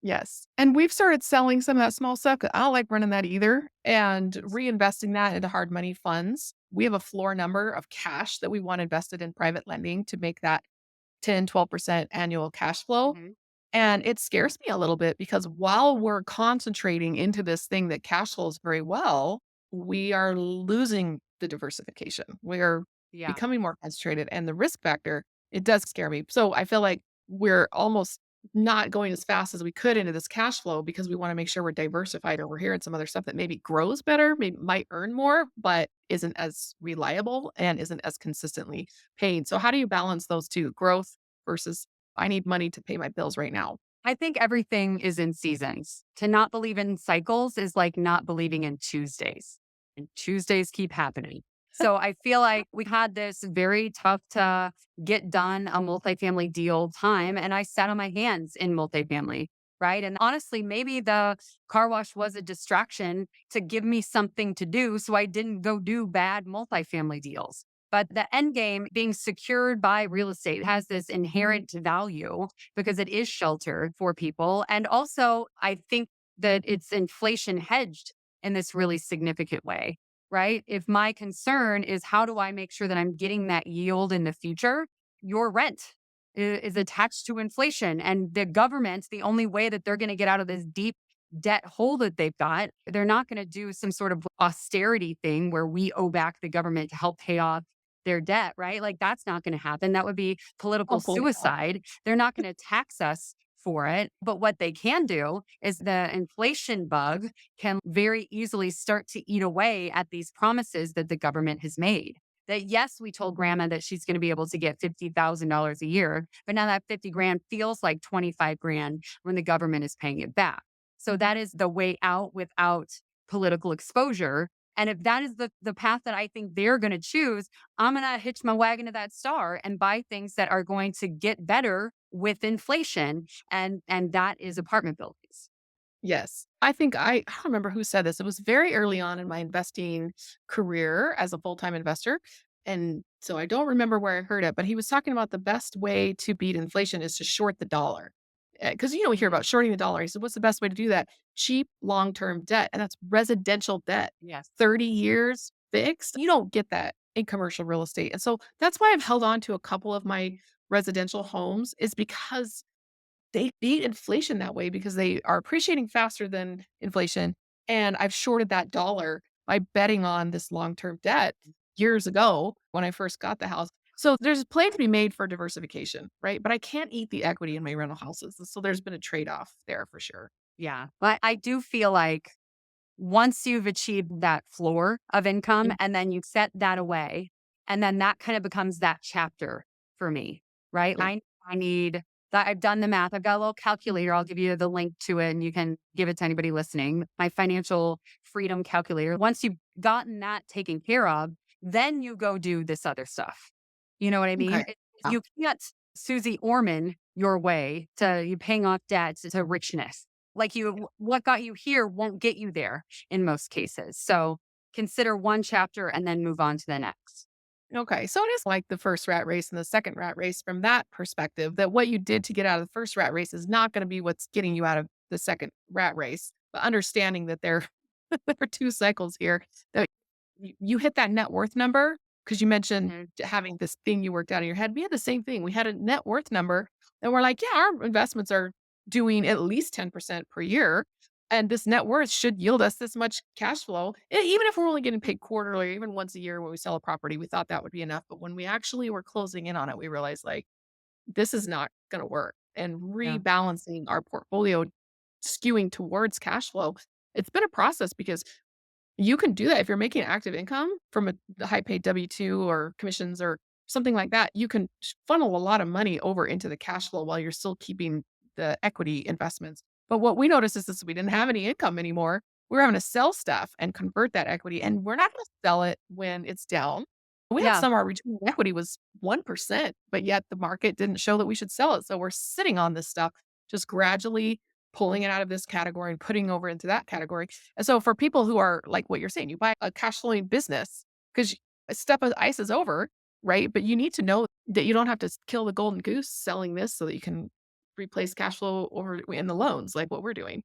Yes. And we've started selling some of that small stuff 'cause I don't like running that either and reinvesting that into hard money funds. We have a floor number of cash that we want invested in private lending to make that 10, 12% annual cash flow. Mhm. And it scares me a little bit because while we're concentrating into this thing that cash flows very well, we are losing the diversification. We are Yeah. becoming more concentrated and the risk factor, it does scare me. So I feel like we're almost not going as fast as we could into this cash flow because we want to make sure we're diversified over here and some other stuff that maybe grows better, maybe might earn more, but isn't as reliable and isn't as consistently paid. So how do you balance those two? Growth versus I need money to pay my bills right now. I think everything is in seasons. To not believe in cycles is like not believing in Tuesdays, and Tuesdays keep happening. So I feel like we had this very tough to get done a multifamily deal time, and I sat on my hands in multifamily, right? And honestly, maybe the car wash was a distraction to give me something to do so I didn't go do bad multifamily deals. But the end game, being secured by real estate, has this inherent value because it is shelter for people. And also, I think that it's inflation hedged in this really significant way, right? If my concern is how do I make sure that I'm getting that yield in the future, your rent. is attached to inflation. And the government, the only way that they're going to get out of this deep debt hole that they've got, they're not going to do some sort of austerity thing where we owe back the government to help pay off their debt, right? Like that's not going to happen. That would be political Hopefully not. suicide. They're not going to tax us for it. But what they can do is the inflation bug can very easily start to eat away at these promises that the government has made. That yes, we told grandma that she's going to be able to get $50,000 a year, but now that 50 grand feels like 25 grand when the government is paying it back. So that is the way out without political exposure. And if that is the path that I think they're going to choose, I'm going to hitch my wagon to that star and buy things that are going to get better with inflation. And that is apartment buildings. Yes. I don't remember who said this. It was very early on in my investing career as a full-time investor. And so I don't remember where I heard it, but he was talking about the best way to beat inflation is to short the dollar. Because we hear Mhm. about shorting the dollar. He said, what's the best way to do that? Cheap long-term debt. And that's residential debt. Yes. 30 years fixed. You don't get that in commercial real estate. And so that's why I've held on to a couple of my residential homes, is because they beat inflation that way because they are appreciating faster than inflation, and I've shorted that dollar by betting on this long-term debt years ago when I first got the house. So there's a play to be made for diversification, right? But I can't eat the equity in my rental houses, so there's been a trade-off there for sure. Yeah. But I do feel like once you've achieved that floor of income Mm, and then you set that away, and then that kind of becomes that chapter for me, right? yeah. I need that. I've done the math. I've got a little calculator. I'll give you the link to it and you can give it to anybody listening. My financial freedom calculator. Once you've gotten that taken care of, then you go do this other stuff. You know what I Okay. mean? Yeah. You can't Susie Orman your way to you paying off debts to richness. Like what got you here won't get you there in most cases. So consider one chapter and then move on to the next. Okay. So it is like the first rat race and the second rat race from that perspective, that what you did to get out of the first rat race is not going to be what's getting you out of the second rat race. But understanding that there, there are two cycles here, that you hit that net worth number because you mentioned Mhm. having this thing you worked out in your head. We had the same thing. We had a net worth number and we're like, yeah, our investments are doing at least 10% per year. And this net worth should yield us this much cash flow. Even if we're only getting paid quarterly, even once a year when we sell a property, we thought that would be enough. But when we actually were closing in on it, we realized like, this is not going to work. And Yeah. rebalancing our portfolio, skewing towards cash flow, it's been a process because you can do that if you're making active income from a high paid W-2 or commissions or something like that. You can funnel a lot of money over into the cash flow while you're still keeping the equity investments. But what we noticed is this: we didn't have any income anymore. We're having to sell stuff and convert that equity, and we're not going to sell it when it's down. We had Yeah. some, our return on equity was 1%, but yet the market didn't show that we should sell it. So we're sitting on this stuff, just gradually pulling it out of this category and putting over into that category. And so for people who are like what you're saying, you buy a cash flowing business because a step of ice is over, right? But you need to know that you don't have to kill the golden goose selling this so that you can replace cash flow over in the loans like what we're doing.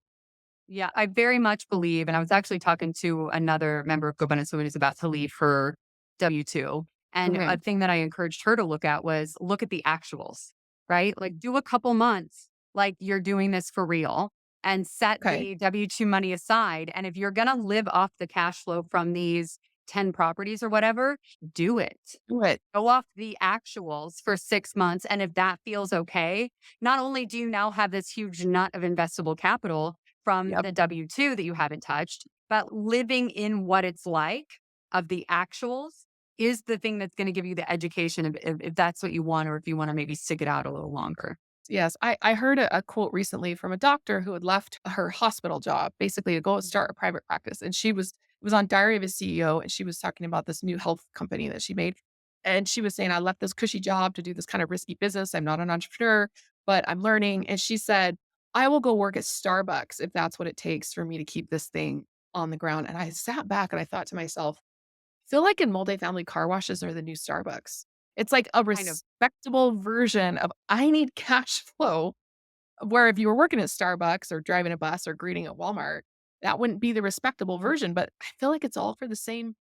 Yeah. I very much believe, and I was actually talking to another member of GoBundance Women who's about to leave her W-2. And a Mhm. thing that I encouraged her to look at was look at the actuals, right? Like do a couple months like you're doing this for real and set Okay. the W-2 money aside. And if you're going to live off the cash flow from these 10 properties or whatever, do it. Do it. Go off the actuals for 6 months. And if that feels okay, not only do you now have this huge nut of investable capital from Yep. the W-2 that you haven't touched, but living in what it's like of the actuals is the thing that's going to give you the education if that's what you want, or if you want to maybe stick it out a little longer. Yes, I heard a quote recently from a doctor who had left her hospital job, basically to go start a private practice, and she was it was on Diary of a CEO, and she was talking about this new health company that she made, and she was saying, "I left this cushy job to do this kind of risky business. I'm not an entrepreneur, but I'm learning." And she said, "I will go work at Starbucks if that's what it takes for me to keep this thing on the ground." And I sat back and I thought to myself, feel like in multifamily car washes are the new Starbucks. It's like a Kind of. respectable version of I need cash flow, where if you were working at Starbucks or driving a bus or greeting at Walmart, that wouldn't be the respectable version, but I feel like it's all for the same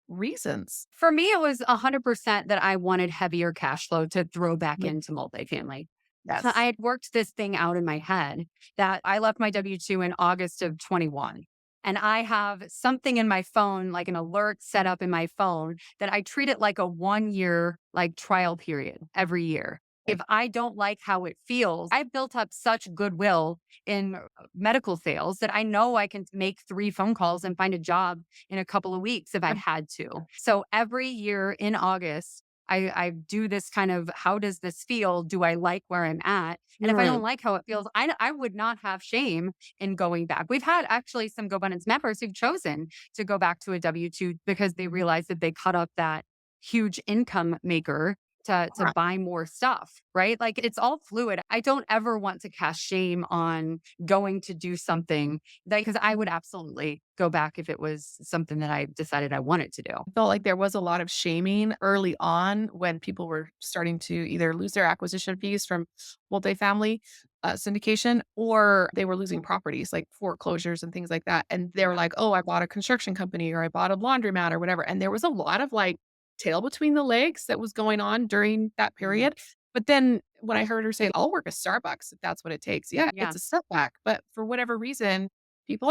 reasons? For me, it was 100% that I wanted heavier cash flow to throw back Mm. into multifamily. I Yes. had worked this thing out in my head that I left my W-2 in August of 21. And I have something in my phone, like an alert set up in my phone that I treat it like a 1 year like trial period every year. Okay. If I don't like how it feels, I've built up such goodwill in medical sales that I know I can make 3 phone calls and find a job in a couple of weeks if I had to. So every year in August, I do this kind of, how does this feel? Do I like where I'm at? And if I Mm. don't like how it feels, I would not have shame in going back. We've had actually some GoBundance members who've chosen to go back to a W-2 because they realized that they cut up that huge income maker to Right. buy more stuff, right? Like it's all fluid. I don't ever want to cast shame on going to do something that, because I would absolutely go back if it was something that I decided I wanted to do. Felt like there was a lot of shaming early on when people were starting to either lose their acquisition fees from multifamily syndication, or they were losing properties like foreclosures and things like that. And they were Yeah. like, oh, I bought a construction company or I bought a laundromat or whatever. And there was a lot of like tail between the legs that was going on during that Mhm. period. But then when I heard her say, I'll work at Starbucks if that's what it takes. Yeah, Yeah. it's a setback. But for whatever reason, people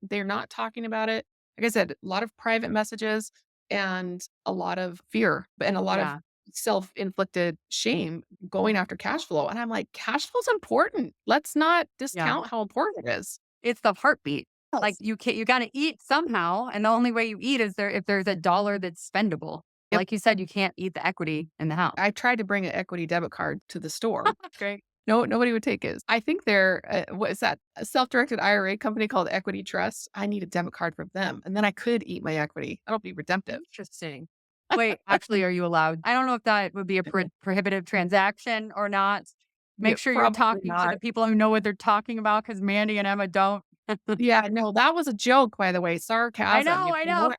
they're not talking about it. Like I said, a lot of private messages and a lot of fear and a lot of Yeah. self-inflicted shame going after cash flow. And I'm like, cash flow is important. Let's not Yeah. discount how important it is. It's the heartbeat. Like Yes. you can't, you got to eat somehow. And the only way you eat is if there's a dollar that's spendable. Yep. Like you said, you can't eat the equity in the house. I tried to bring an equity debit card to the store. Great. No, nobody would take it. I think they're, what is that? A self-directed IRA company called Equity Trust. I need a debit card from them. And then I could eat my equity. That'll be redemptive. Interesting. Wait, actually, are you allowed? I don't know if that would be a prohibitive transaction or not. Yeah, Make sure you're probably talking to not. the people who know what they're talking about because Mandy and Emma don't. Yeah, no, that was a joke, by the way, I sarcasm. know, If I you know. want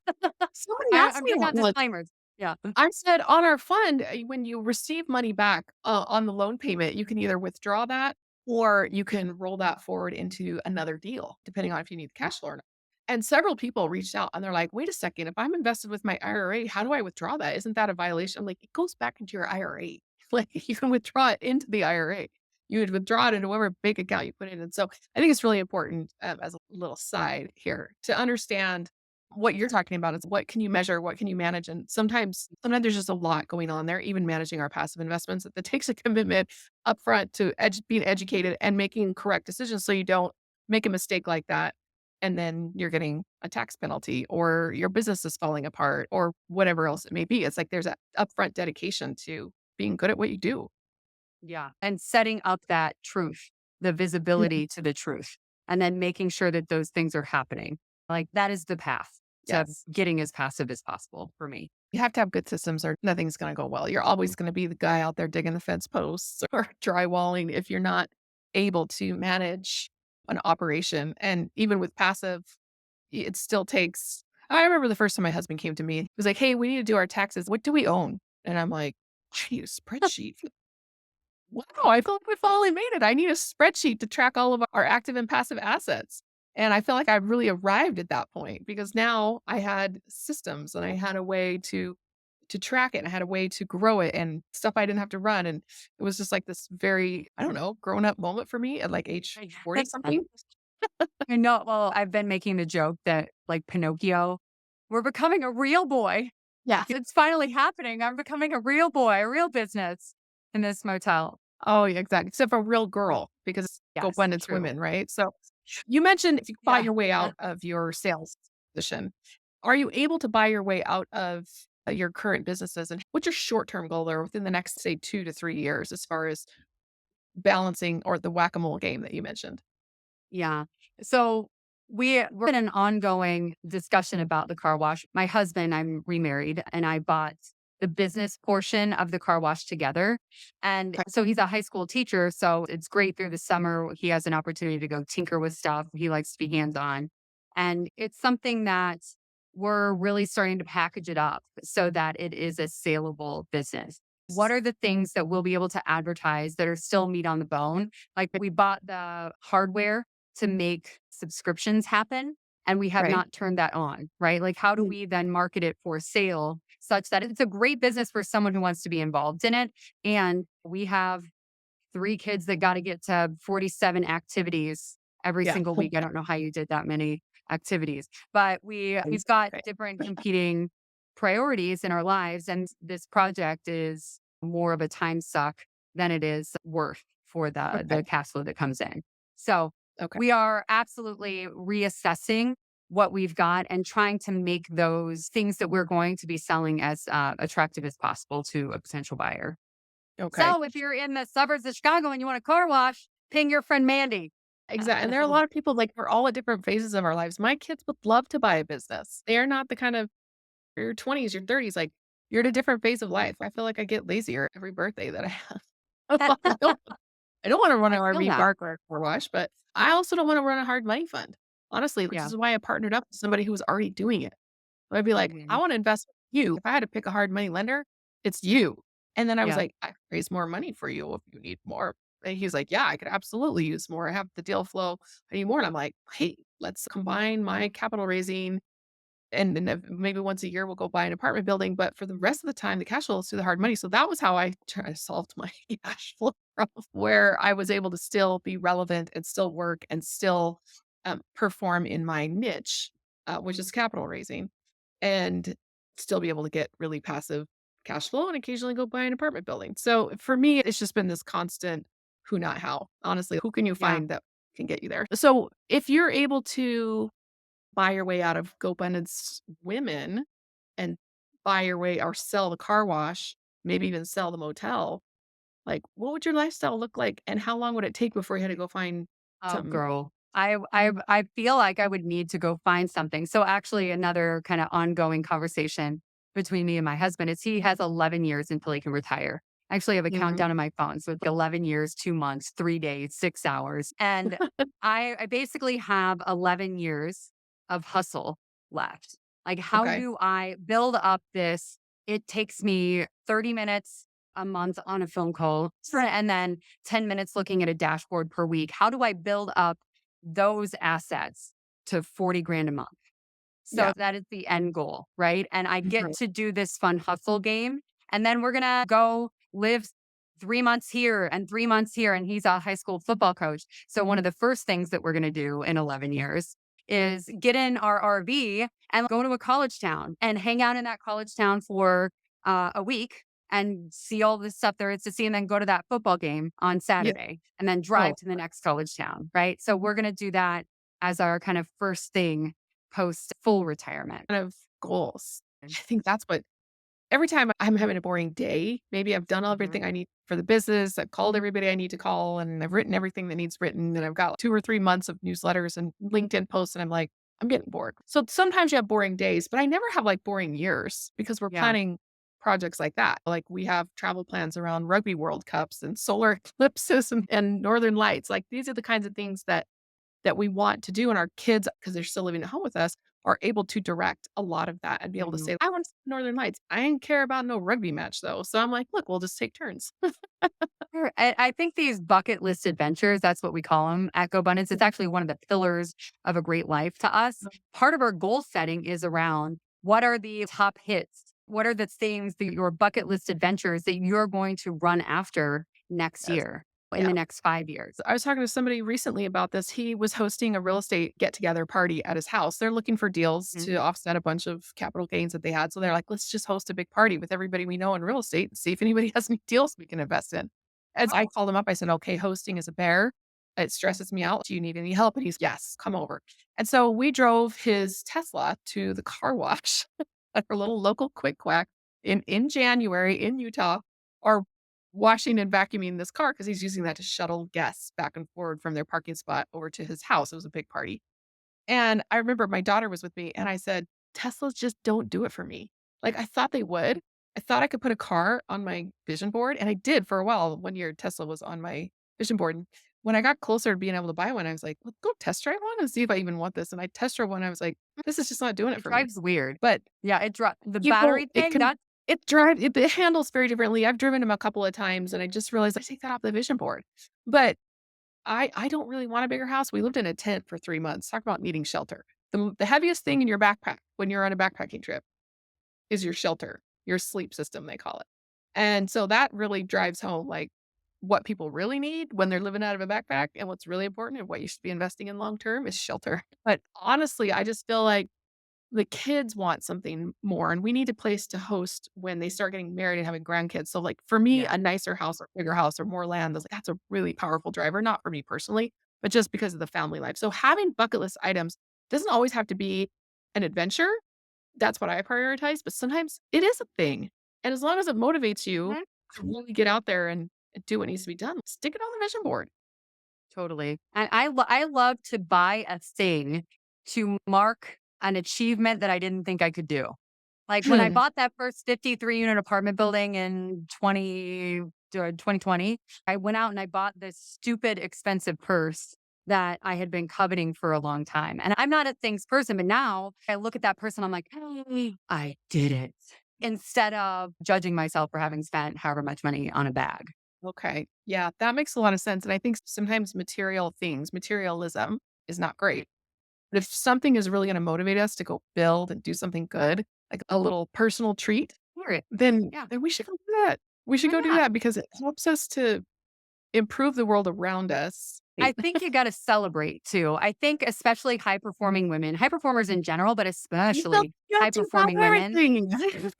somebody asked I'm me giving that out once. disclaimers. Yeah. I said on our fund, when you receive money back, on the loan payment, you can either withdraw that or you can roll that forward into another deal, depending on if you need the cash flow or not. And several people reached out and they're like, "Wait a second, if I'm invested with my IRA, how do I withdraw that? Isn't that a violation?" I'm like, "It goes back into your IRA. Like, you can withdraw it into the IRA. You would withdraw it into whatever bank account you put it in." And so I think it's really important, as a little side here, to understand what you're talking about is what can you measure, what can you manage, and sometimes there's just a lot going on there, even managing our passive investments, that takes a commitment upfront to being educated and making correct decisions so you don't make a mistake like that, and then you're getting a tax penalty or your business is falling apart or whatever else it may be. It's like there's a upfront dedication to being good at what you do. Yeah. And setting up that truth, the Yeah. visibility to the truth, and then making sure that those things are happening. Like that is the path to Yes. getting as passive as possible for me. You have to have good systems or nothing's gonna go well. You're always gonna be the guy out there digging the fence posts or drywalling if you're not able to manage an operation. And even with passive, it still takes I remember the first time my husband came to me, he was like, "Hey, we need to do our taxes. What do we own?" And I'm like, "I need a spreadsheet." Wow, I feel like we finally made it. I need a spreadsheet to track all of our active and passive assets. And I feel like I really arrived at that point because now I had systems and I had a way to track it and I had a way to grow it and stuff I didn't have to run. And it was just like this very, I don't know, grown up moment for me at like age 40 something. I know. Well, I've been making the joke that like Pinocchio, we're becoming a real boy. Yeah. It's finally happening. I'm becoming a real boy, a real business in this motel. Oh, yeah, exactly. Except for real girl because it's Yes, GoBundance true. Women, right? So you mentioned if you buy Yeah. your way Yeah. out of your sales position, are you able to buy your way out of your current businesses? And what's your short term goal there within the next, say, 2 to 3 years as far as balancing or the whack a mole game that you mentioned? Yeah. So we're in an ongoing discussion about the car wash. My husband, I'm remarried, and I bought the business portion of the car wash together. And Okay. so he's a high school teacher. So it's great through the summer. He has an opportunity to go tinker with stuff. He likes to be hands on. And it's something that we're really starting to package it up so that it is a saleable business. What are the things that we'll be able to advertise that are still meat on the bone? Like we bought the hardware to make subscriptions happen. and we have Right. not turned that on, right? Like, how do Mm. we then market it for sale such that it's a great business for someone who wants to be involved in it? And we have 3 kids that gotta get to 47 activities every Yeah. single week. I don't know how you did that many activities, but we've got Right. different competing priorities in our lives, and this project is more of a time suck than it is worth for Okay. the cash flow that comes in. So, Okay. we are absolutely reassessing what we've got and trying to make those things that we're going to be selling as, attractive as possible to a potential buyer. Okay. So if you're in the suburbs of Chicago and you want a car wash, ping your friend Mandy. Exactly. And there are a lot of people like we're all at different phases of our lives. My kids would love to buy a business. They are not the kind of your 20s, your 30s, like you're at a different phase of life. I feel like I get lazier every birthday that I have. I don't want to run an I feel RV that. park or a car wash, but I also don't want to run a hard money fund. Honestly, which Yeah. is why I partnered up with somebody who was already doing it. I'd be like, I Mhm. want to invest with you. If I had to pick a hard money lender, it's you. And then I was Yeah. like, I can raise more money for you if you need more. And he's like, yeah, I could absolutely use more. I have the deal flow. I need more. And I'm like, hey, let's combine my capital raising and then maybe once a year we'll go buy an apartment building. But for the rest of the time, the cash flow is through the hard money. So that was how I solved my cash flow problem, where I was able to still be relevant and still work and still perform in my niche, which is capital raising, and still be able to get really passive cash flow and occasionally go buy an apartment building. So for me, it's just been this constant who, not how. Honestly, who can you Yeah. find that can get you there? So if you're able to buy your way out of GoBundance Women and buy your way or sell the car wash, maybe even sell the motel, like, what would your lifestyle look like, and how long would it take before you had to go find Oh, something? girl. I feel like I would need to go find something. So actually another kind of ongoing conversation between me and my husband is he has 11 years until he can retire. I actually have a Mhm. countdown on my phone. So it's 11 years, 2 months, 3 days, 6 hours. And I basically have 11 years of hustle left. Like, how Okay. do I build up this? It takes me 30 minutes a month on a phone call and then 10 minutes looking at a dashboard per week. How do I build up those assets to 40 grand a month? So Yeah. that is the end goal, right? And I get Mhm. to do this fun hustle game. And then we're going to go live 3 months here and 3 months here. And he's a high school football coach. So one of the first things that we're going to do in 11 years is get in our RV and go to a college town and hang out in that college town for a week and see all the stuff there is to see, and then go to that football game on Yeah. Saturday and then Oh, drive to the next college town, right? So we're going to do that as our kind of first thing post full retirement. kind of goals. I think that's what every time I'm having a boring day, maybe I've done Mhm. everything I need for the business, I've called everybody I need to call, and I've written everything that needs written, and I've got 2 or 3 months of newsletters and LinkedIn posts, and I'm like, I'm getting bored. So sometimes you have boring days, but I never have, like, boring years because we're Yeah. planning projects like that. Like, we have travel plans around Rugby World Cups and solar eclipses and Northern Lights. Like, these are the kinds of things that we want to do, and our kids, because 'cause they're still living at home with us, are able to direct a lot of that and be able to Mhm. say, "I want to see Northern Lights. I didn't care about no rugby match, though." So I'm like, "Look, we'll just take turns." Sure. I think these bucket list adventures, that's what we call them at GoBundance. It's actually one of the pillars of a great life to us. Part of our goal setting is around what are the top hits? What are the things that your bucket list adventures that you're going to run after next Yes. year, in Yeah. the next 5 years? I was talking to somebody recently about this. He was hosting a real estate get together party at his house. They're looking for deals Mhm. to offset a bunch of capital gains that they had. So they're like, let's just host a big party with everybody we know in real estate and see if anybody has any deals we can invest in. As I called him up, I said, okay, hosting is a bear. It stresses me out. Do you need any help? And he's, yes, come over. And so we drove his Tesla to the car wash at our little local quick quack in January in Utah, or washing and vacuuming this car because he's using that to shuttle guests back and forward from their parking spot over to his house. It was a big party. And I remember my daughter was with me and I said, Teslas just don't do it for me. Like I thought they would. I thought I could put a car on my vision board. And I did for a while. One year, Tesla was on my vision board. And when I got closer to being able to buy one, I was like, let's go test drive one and see if I even want this. And I test drove one. I was like, this is just not doing it It for me. drives weird. But Yeah, the people, battery thing, that it handles very differently. I've driven them a couple of times and I just realized I take that off the vision board. But I don't really want a bigger house. We lived in a tent for 3 months. Talk about needing shelter. The heaviest thing in your backpack when you're on a backpacking trip is your shelter, your sleep system, they call it. And so that really drives home like what people really need when they're living out of a backpack and what's really important and what you should be investing in long term is shelter. But honestly, I just feel like the kids want something more and we need a place to host when they start getting married and having grandkids. So like for me, Yeah. a nicer house or bigger house or more land, that's a really powerful driver, not for me personally, but just because of the family life. So having bucket list items doesn't always have to be an adventure. That's what I prioritize, but sometimes it is a thing. And as long as it motivates you Mhm. to really get out there and do what needs to be done, stick it on the vision board. Totally. And I love to buy a thing to mark an achievement that I didn't think I could do. Like when I Hmm. bought that first 53 unit apartment building in 2020, I went out and I bought this stupid expensive purse that I had been coveting for a long time. And I'm not a things person, but now I look at that person, I'm like, hey, I did it. Instead of judging myself for having spent however much money on a bag. Okay. Yeah, that makes a lot of sense. And I think sometimes material things, materialism is not great. But if something is really going to motivate us to go build and do something good, like a little personal treat, Period. then Yeah. then we should go do that. We should Why go do not? that because it helps us to improve the world around us. I think you gotta celebrate too. I think especially high performing women, high performers in general, but especially You high got to have performing women. everything.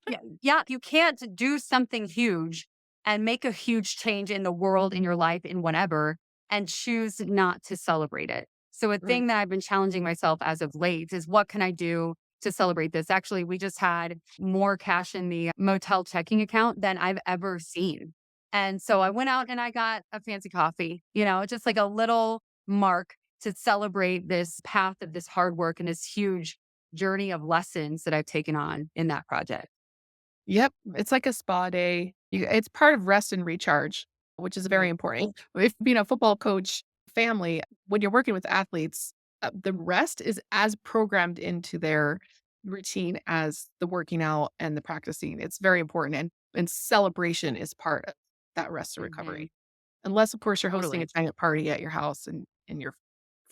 Yeah, yeah, you can't do something huge and make a huge change in the world, in your life, in whatever, and choose not to celebrate it. So a Mm. thing that I've been challenging myself as of late is what can I do to celebrate this? Actually, we just had more cash in the motel checking account than I've ever seen. And so I went out and I got a fancy coffee, just like a little mark to celebrate this path of this hard work and this huge journey of lessons that I've taken on in that project. Yep, it's like a spa day. It's part of rest and recharge, which is very Right. important. If being a football coach family, when you're working with athletes, the rest is as programmed into their routine as the working out and the practicing. It's very important, and celebration is part of that rest and Hmm. recovery. Unless, of course, you're hosting a Totally. giant party at your house and you're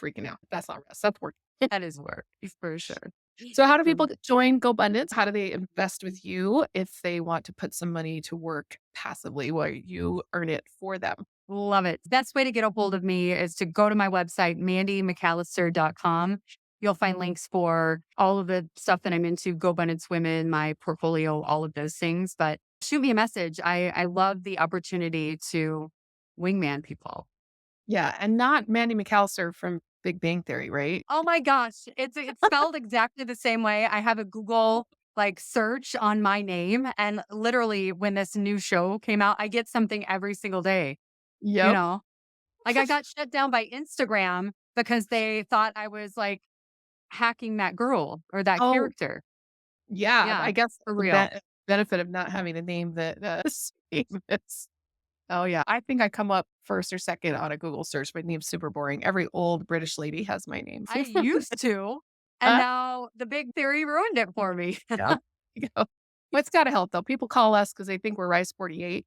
freaking out. That's not rest. That's work. That is work for sure. So how do For people join GoBundance? How do they invest with you if they want to put some money to work passively while you earn it for them? Love it. Best way to get a hold of me is to go to my website, mandymcallister.com. You'll find links for all of the stuff that I'm into, GoBundance Women, my portfolio, all of those things. But shoot me a message. I love the opportunity to wingman people. Yeah, and not Mandy McAllister from Big Bang Theory, right? Oh my gosh, it's spelled exactly the same way. I have a Google like search on my name, and literally when this new show came out, I get something every single day. You Yep. know, like I got shut down by Instagram because they thought I was like hacking that girl or that Oh, character. yeah. I Yeah, guess for the real. benefit of not having a name that famous. Oh yeah, I think I come up first or second on a Google search. My name's super boring. Every old British lady has my name. I used to, and uh, now the big theory ruined it for me. yeah. You go. Well, it's got to help though. People call us because they think we're Rice 48.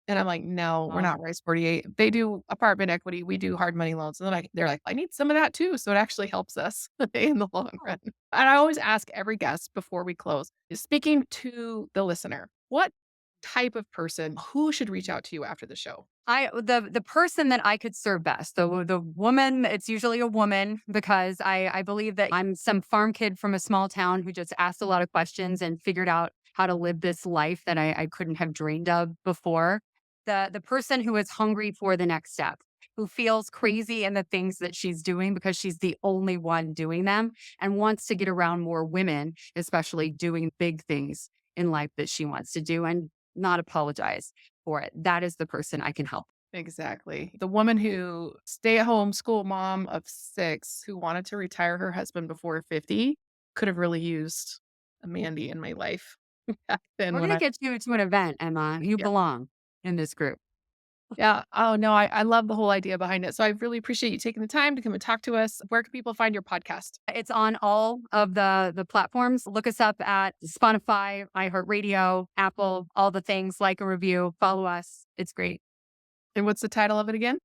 And I'm like, "No, we're Oh, not Rice 48." They do apartment equity, we do hard money loans, and they're like, "I need some of that too," so it actually helps us in the long run. And I always ask every guest before we close, is speaking to the listener, what type of person, who should reach out to you after the show? the person that I could serve best, the woman, it's usually a woman because I believe that I'm some farm kid from a small town who just asked a lot of questions and figured out how to live this life that I couldn't have dreamed of before. The person who is hungry for the next step, who feels crazy in the things that she's doing because she's the only one doing them and wants to get around more women, especially doing big things in life that she wants to do and not apologize for it. That is the person I can help. Exactly. The woman who stay-at-home school mom of 6 who wanted to retire her husband before 50 could have really used a Mandy in my life back then We're when gonna I get you to an event, Emma. You yeah. belong in this group. Yeah. Oh, no, I love the whole idea behind it. So I really appreciate you taking the time to come and talk to us. Where can people find your podcast? It's on all of the platforms. Look us up at Spotify, iHeartRadio, Apple, all the things. Like a review, follow us. It's great. And what's the title of it again?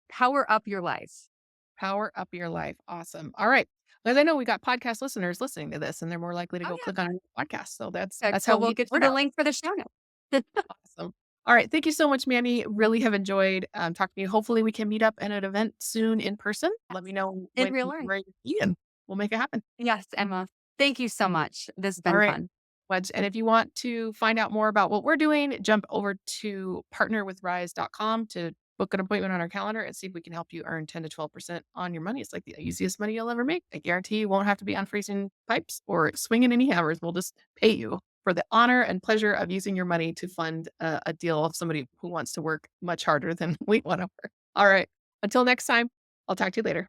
Power up your life. Power Up Your Life. Awesome. All right. Because I know we got podcast listeners listening to this, and they're more likely to Oh, go yeah. click on our podcast. So that's So how we we'll get get the you word the out. link for the show notes. Awesome. All right. Thank you so much, Manny. Really have enjoyed talking to you. Hopefully, we can meet up at an event soon in person. Let me know In when real you're life. ready to be, and we'll make it happen. Yes, Emma. Thank you so much. This has All been right. fun. Wedge. And if you want to find out more about what we're doing, jump over to partnerwithrise.com to book an appointment on our calendar and see if we can help you earn 10 to 12% on your money. It's like the easiest money you'll ever make. I guarantee you won't have to be on freezing pipes or swinging any hammers. We'll just pay you for the honor and pleasure of using your money to fund a deal of somebody who wants to work much harder than we want to work. All right. Until next time, I'll talk to you later.